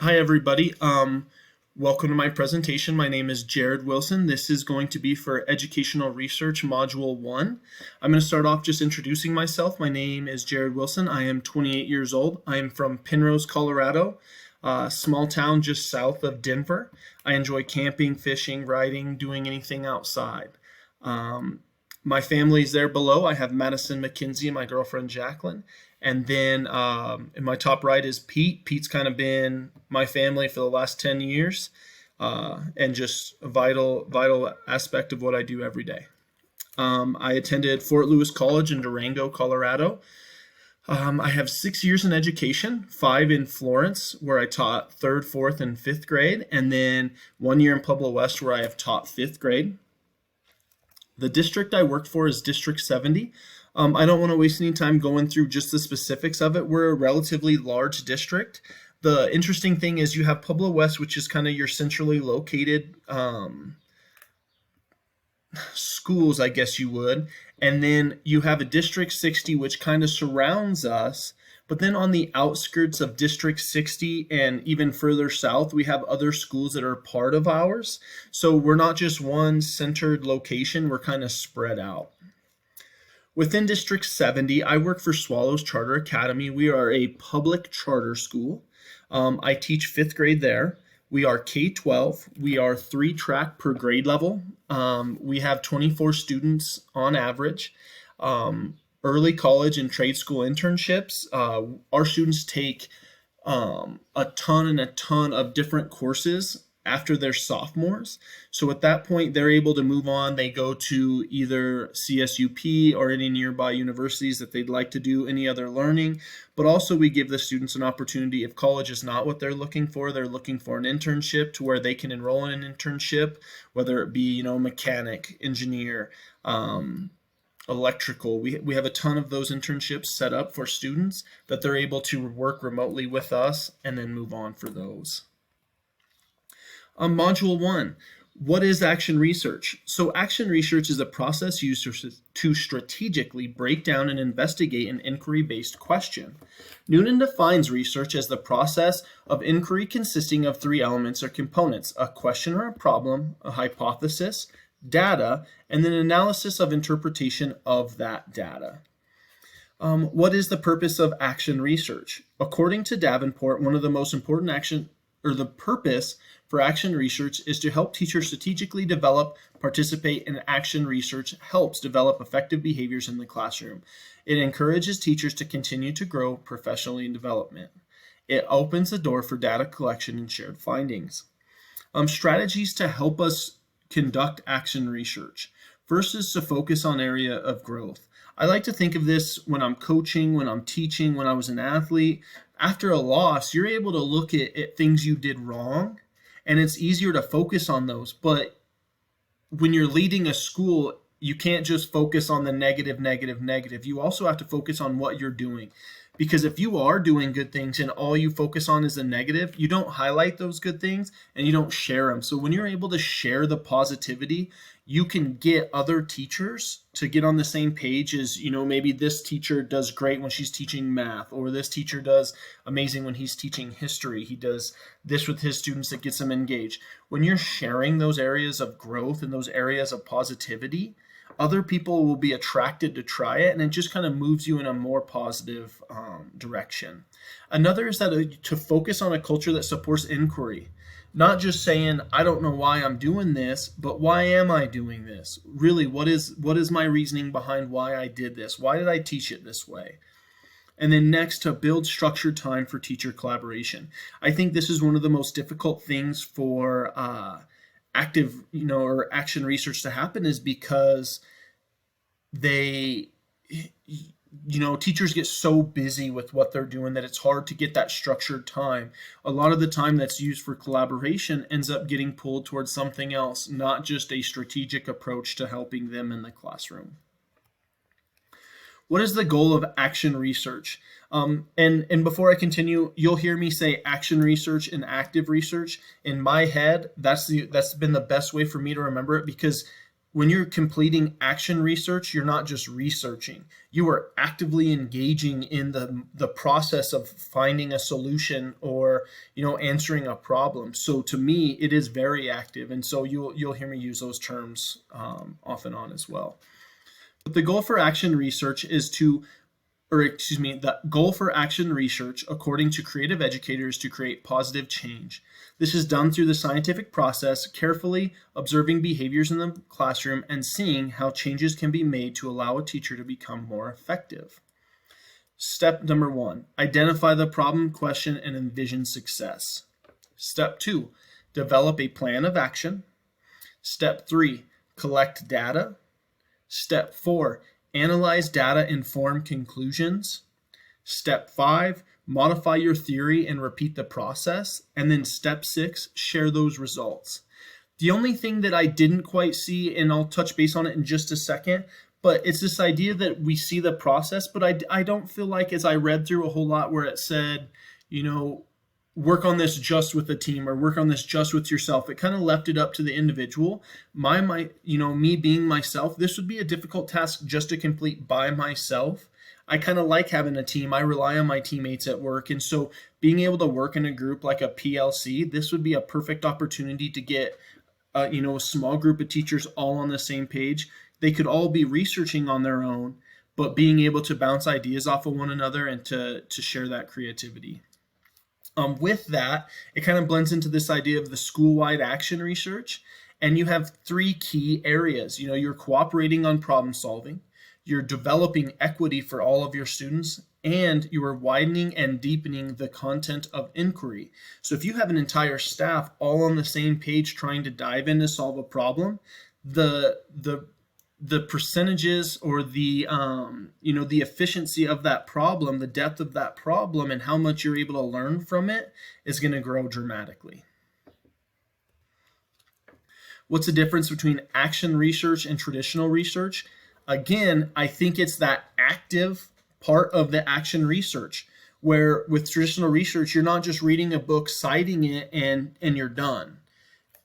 Hi, everybody. Welcome to my presentation. My name is Jared Wilson. This is going to be for Educational Research Module 1. I'm going to start off just introducing myself. My name is Jared Wilson. I am 28 years old. I am from Penrose, Colorado, a small town just south of Denver. I enjoy camping, fishing, riding, doing anything outside. My family's there below. I have Madison McKenzie and my girlfriend Jacqueline. And then in my top right is Pete. Pete's kind of been my family for the last 10 years and just a vital aspect of what I do every day. I attended Fort Lewis College in Durango, Colorado. I have 6 years in education, 5 in Florence, where I taught 3rd, 4th, and 5th grade, and then 1 year in Pueblo West, where I have taught 5th grade. The district I worked for is District 70. I don't want to waste any time going through just the specifics of it. We're a relatively large district. The interesting thing is you have Pueblo West, which is kind of your centrally located schools, I guess you would. And then you have a District 60, which kind of surrounds us. But then on the outskirts of District 60 and even further south, we have other schools that are part of ours. So we're not just one centered location, we're kind of spread out. Within District 70, I work for Swallows Charter Academy. We are a public charter school. I teach 5th grade there. We are K-12. We are 3-track per grade level. We have 24 students on average. Early college and trade school internships. Our students take a ton of different courses after they're sophomores. So at that point, they're able to move on. They go to either CSUP or any nearby universities that they'd like to do any other learning. But also we give the students an opportunity, if college is not what they're looking for an internship to where they can enroll in an internship, whether it be, mechanic, engineer, electrical. We have a ton of those internships set up for students that they're able to work remotely with us and then move on for those. Module 1, what is action research? So action research is a process used to strategically break down and investigate an inquiry-based question. Noonan defines research as the process of inquiry consisting of 3 elements or components: a question or a problem, a hypothesis, data, and then analysis of interpretation of that data. What is the purpose of action research? According to Davenport, one of the most important the purpose for action research is to help teachers strategically develop, participate in action research helps develop effective behaviors in the classroom. It encourages teachers to continue to grow professionally in development. It opens the door for data collection and shared findings. Strategies to help us conduct action research. First is to focus on area of growth. I like to think of this when I'm coaching, when I'm teaching, when I was an athlete. After a loss, you're able to look at things you did wrong, and it's easier to focus on those. But when you're leading a school, you can't just focus on the negative. You also have to focus on what you're doing. Because if you are doing good things and all you focus on is the negative, you don't highlight those good things and you don't share them. So when you're able to share the positivity, you can get other teachers to get on the same page as, maybe this teacher does great when she's teaching math, or this teacher does amazing when he's teaching history. He does this with his students that gets them engaged. When you're sharing those areas of growth and those areas of positivity, other people will be attracted to try it, and it just kind of moves you in a more positive direction. Another is that to focus on a culture that supports inquiry, not just saying, I don't know why I'm doing this, but why am I doing this? Really, what is my reasoning behind why I did this? Why did I teach it this way? And then next, to build structured time for teacher collaboration. I think this is one of the most difficult things for active, or action research to happen, is because teachers get so busy with what they're doing that it's hard to get that structured time. A lot of the time that's used for collaboration ends up getting pulled towards something else, not just a strategic approach to helping them in the classroom. What is the goal of action research? And before I continue, you'll hear me say action research and active research. In my head, that's been the best way for me to remember it, because when you're completing action research, you're not just researching. You are actively engaging in the process of finding a solution or, answering a problem. So to me, it is very active. And so you'll hear me use those terms off and on as well. But the goal for action research the goal for action research, according to creative educators, to create positive change. This is done through the scientific process, carefully observing behaviors in the classroom and seeing how changes can be made to allow a teacher to become more effective. Step number 1, identify the problem, question, and envision success. Step 2, develop a plan of action. Step 3, collect data. Step 4, analyze data, inform conclusions. Step 5, modify your theory and repeat the process. And then step 6, share those results. The only thing that I didn't quite see, and I'll touch base on it in just a second, but it's this idea that we see the process, but I don't feel like, as I read through a whole lot where it said, work on this just with the team or work on this just with yourself. It kind of left it up to the individual. Me being myself, this would be a difficult task just to complete by myself. I kind of like having a team. I rely on my teammates at work. And so being able to work in a group like a PLC, this would be a perfect opportunity to get, a small group of teachers all on the same page. They could all be researching on their own, but being able to bounce ideas off of one another and to share that creativity. With that, it kind of blends into this idea of the school-wide action research. And you have 3 key areas. You're cooperating on problem solving, you're developing equity for all of your students, and you are widening and deepening the content of inquiry. So if you have an entire staff all on the same page trying to dive in to solve a problem, the percentages or the efficiency of that problem, the depth of that problem, and how much you're able to learn from it is going to grow dramatically. What's the difference between action research and traditional research? Again, I think it's that active part of the action research, where with traditional research, you're not just reading a book, citing it, and you're done.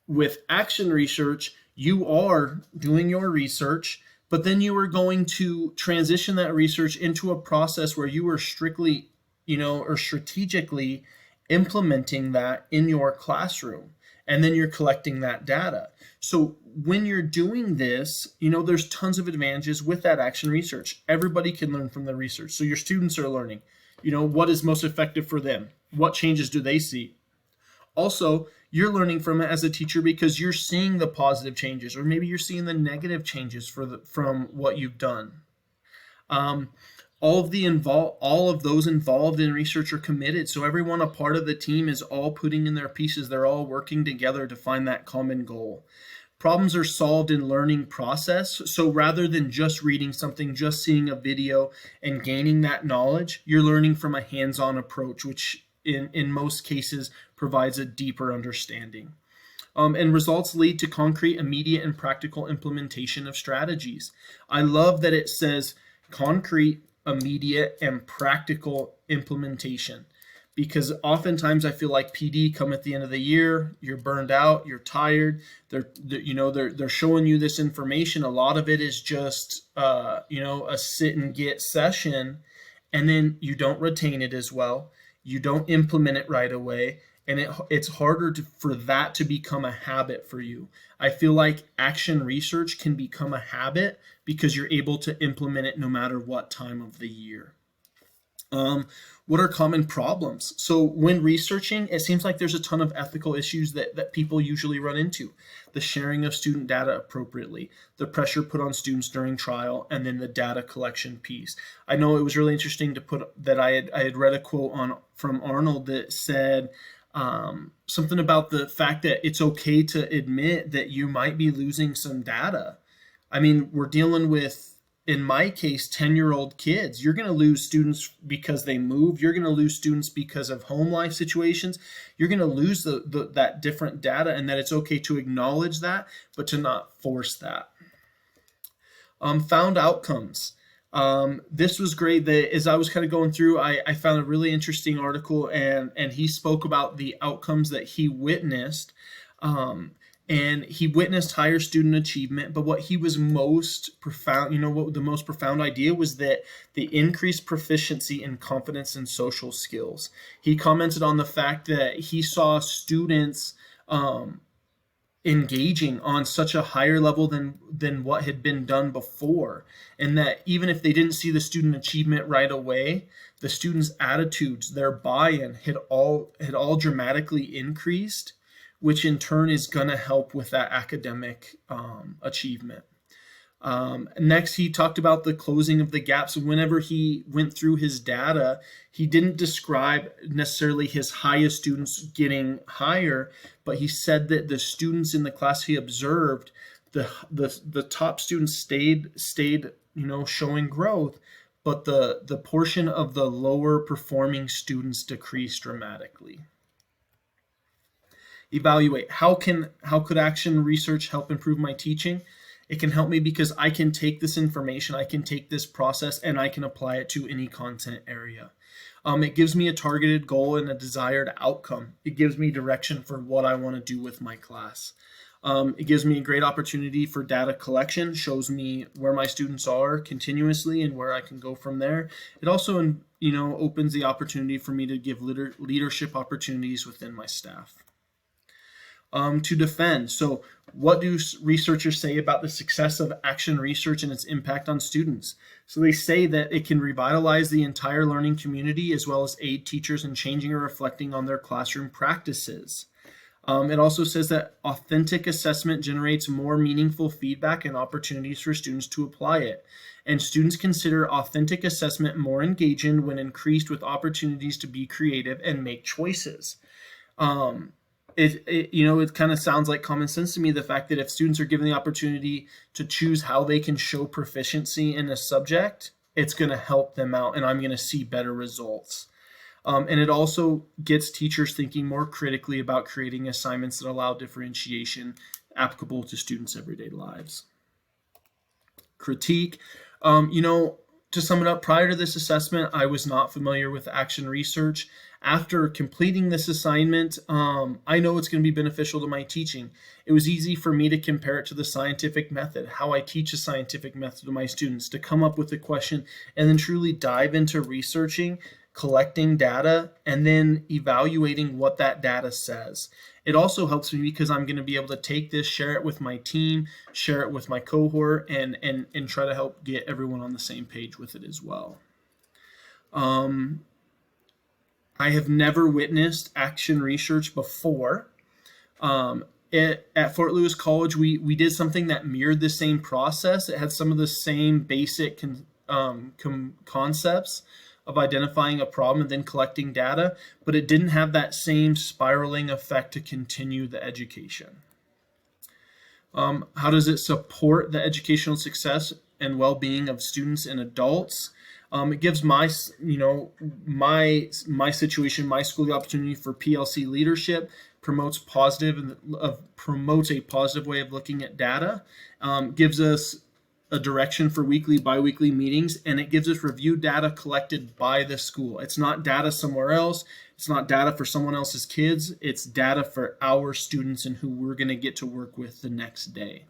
With action research, you are doing your research, but then you are going to transition that research into a process where you are strictly, or strategically implementing that in your classroom. And then you're collecting that data. So when you're doing this, there's tons of advantages with that action research. Everybody can learn from the research. So your students are learning, what is most effective for them? What changes do they see? Also, you're learning from it as a teacher because you're seeing the positive changes, or maybe you're seeing the negative changes from what you've done. All of those involved in research are committed. So everyone a part of the team is all putting in their pieces. They're all working together to find that common goal. Problems are solved in learning process. So rather than just reading something, just seeing a video and gaining that knowledge, you're learning from a hands-on approach, which in most cases provides a deeper understanding. And results lead to concrete, immediate, and practical implementation of strategies. I love that it says concrete, immediate, and practical implementation, because oftentimes I feel like PD come at the end of the year, you're burned out, you're tired, they're showing you this information. A lot of it is just a sit and get session, and then you don't retain it as well, you don't implement it right away, and it's harder for that to become a habit for you. I feel like action research can become a habit because you're able to implement it no matter what time of the year. What are common problems? So when researching, it seems like there's a ton of ethical issues that people usually run into. The sharing of student data appropriately, the pressure put on students during trial, and then the data collection piece. I know it was really interesting to put that I had read a quote from Arnold that said something about the fact that it's okay to admit that you might be losing some data. I mean, we're dealing with, in my case, 10-year-old kids. You're going to lose students because they move. You're going to lose students because of home life situations. You're going to lose that different data, and that it's okay to acknowledge that, but to not force that. Found outcomes. This was great. As I was kind of going through, I found a really interesting article, and he spoke about the outcomes that he witnessed. and he witnessed higher student achievement. But what he was most profound, what the most profound idea was that the increased proficiency in confidence and social skills. He commented on the fact that he saw students engaging on such a higher level than what had been done before, and that even if they didn't see the student achievement right away, the students' attitudes, their buy-in had all dramatically increased, which in turn is going to help with that academic achievement. Next, he talked about the closing of the gaps. Whenever he went through his data, he didn't describe necessarily his highest students getting higher, but he said that the students in the class he observed, the top students stayed showing growth, but the portion of the lower performing students decreased dramatically. Evaluate. How could action research help improve my teaching? It can help me because I can take this information, I can take this process, and I can apply it to any content area. It gives me a targeted goal and a desired outcome. It gives me direction for what I want to do with my class. It gives me a great opportunity for data collection, shows me where my students are continuously and where I can go from there. It also, opens the opportunity for me to give leadership opportunities within my staff. To defend. So what do researchers say about the success of action research and its impact on students? So they say that it can revitalize the entire learning community as well as aid teachers in changing or reflecting on their classroom practices. It also says that authentic assessment generates more meaningful feedback and opportunities for students to apply it. And students consider authentic assessment more engaging when increased with opportunities to be creative and make choices. It kind of sounds like common sense to me, the fact that if students are given the opportunity to choose how they can show proficiency in a subject, it's going to help them out and I'm going to see better results. And it also gets teachers thinking more critically about creating assignments that allow differentiation applicable to students' everyday lives. Critique. To sum it up, prior to this assessment, I was not familiar with action research. After completing this assignment, I know it's going to be beneficial to my teaching. It was easy for me to compare it to the scientific method, how I teach a scientific method to my students, to come up with a question and then truly dive into researching, collecting data, and then evaluating what that data says. It also helps me because I'm going to be able to take this, share it with my team, share it with my cohort, and try to help get everyone on the same page with it as well. I have never witnessed action research before. At Fort Lewis College, we did something that mirrored the same process. It had some of the same basic concepts of identifying a problem and then collecting data, but it didn't have that same spiraling effect to continue the education. How does it support the educational success and well-being of students and adults? It gives my situation, my school, the opportunity for PLC leadership, promotes a positive way of looking at data, gives us a direction for weekly, biweekly meetings, and it gives us review data collected by the school. It's not data somewhere else. It's not data for someone else's kids. It's data for our students and who we're going to get to work with the next day.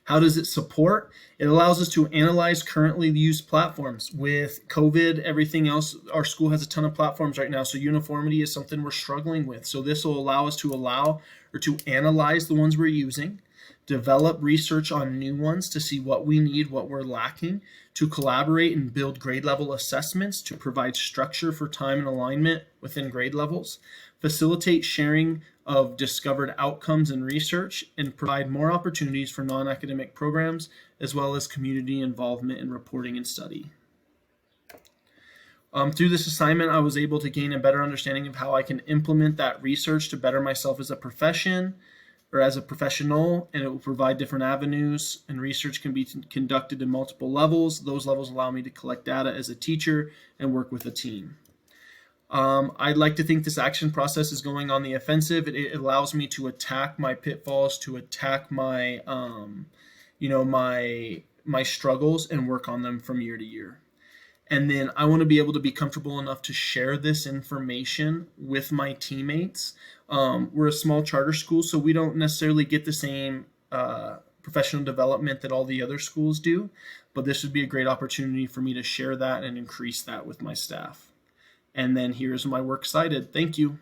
How does it support? It allows us to analyze currently used platforms. With COVID, everything else, our school has a ton of platforms right now, so uniformity is something we're struggling with. So this will allow us to analyze the ones we're using, develop research on new ones to see what we need, what we're lacking, to collaborate and build grade level assessments, to provide structure for time and alignment within grade levels, facilitate sharing of discovered outcomes and research, and provide more opportunities for non-academic programs, as well as community involvement in reporting and study. Through this assignment, I was able to gain a better understanding of how I can implement that research to better myself as a profession or as a professional, and it will provide different avenues, and research can be conducted in multiple levels. Those levels allow me to collect data as a teacher and work with a team. I'd like to think this action process is going on the offensive. It allows me to attack my pitfalls, to attack my, my struggles and work on them from year to year. And then I want to be able to be comfortable enough to share this information with my teammates. We're a small charter school, so we don't necessarily get the same professional development that all the other schools do, but this would be a great opportunity for me to share that and increase that with my staff. And then here's my works cited. Thank you.